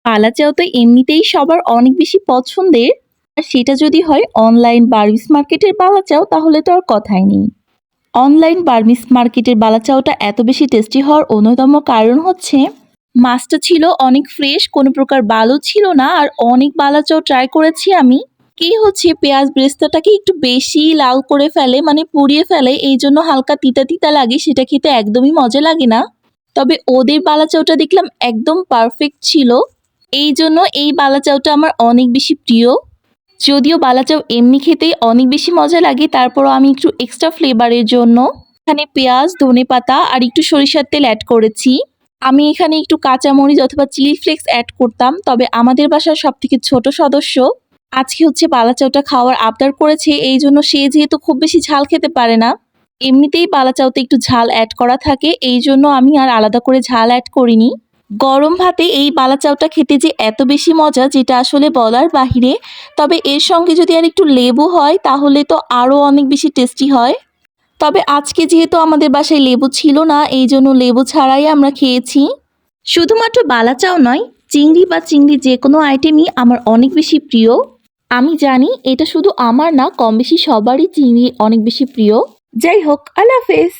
পালা চাও তো এমনিতেই সবার অনেক বেশি পছন্দের, আর সেটা যদি হয় অনলাইন বার্মিজ মার্কেটের বালা চাও তাহলে তো আর কথাই নেই। অনলাইন বার্মিজ মার্কেটের বালা চাওটা এত বেশি টেস্টি হওয়ার অন্যতম কারণ হচ্ছে মাছটা ছিল অনেক ফ্রেশ, কোনো প্রকার বালু ছিল না। আর অনেক বালা চাও ট্রাই করেছি আমি, কি হচ্ছে পেঁয়াজ বেরেস্তাটাকে একটু বেশি লাল করে ফেলে, মানে পুড়িয়ে ফেলে, এই জন্য হালকা তিতা তিতা লাগে, সেটা খেতে একদমই মজা লাগে না। তবে ওদের বালা চাওটা দেখলাম একদম পারফেক্ট ছিল, এই জন্য এই বালা চাওটা আমার অনেক বেশি প্রিয়। যদিও বালা চাও এমনি খেতেই অনেক বেশি মজা লাগে, তারপরও আমি একটু এক্সট্রা ফ্লেভারের জন্য এখানে পেঁয়াজ, ধনেপাতা আর একটু সরিষার তেল অ্যাড করেছি। আমি এখানে একটু কাঁচামরিচ অথবা চিলি ফ্লেক্স অ্যাড করতাম, তবে আমাদের বাসার সব থেকে ছোট সদস্য আজকে হচ্ছে বালা চাওটা খাওয়ার আবদার করেছে, এই জন্য সে যেহেতু খুব বেশি ঝাল খেতে পারে না, এমনিতেই বালা চাওতে একটু ঝাল অ্যাড করা থাকে, এই জন্য আমি আর আলাদা করে ঝাল অ্যাড করিনি। গরম ভাতে এই বালা চাওটা খেতে যে এত বেশি মজা, যেটা আসলে বলার বাহিরে। তবে এর সঙ্গে যদি আর একটু লেবু হয় তাহলে তো আরও অনেক বেশি টেস্টি হয়। তবে আজকে যেহেতু আমাদের বাসায় লেবু ছিল না, এই জন্য লেবু ছাড়াই আমরা খেয়েছি। শুধুমাত্র বালা চাও নয়, চিংড়ি বা চিংড়ি যে কোনো আইটেমই আমার অনেক বেশি প্রিয়। আমি জানি এটা শুধু আমার না, কম বেশি সবারই চিংড়ি অনেক বেশি প্রিয়। যাই হোক, আল্লাহ হাফেজ।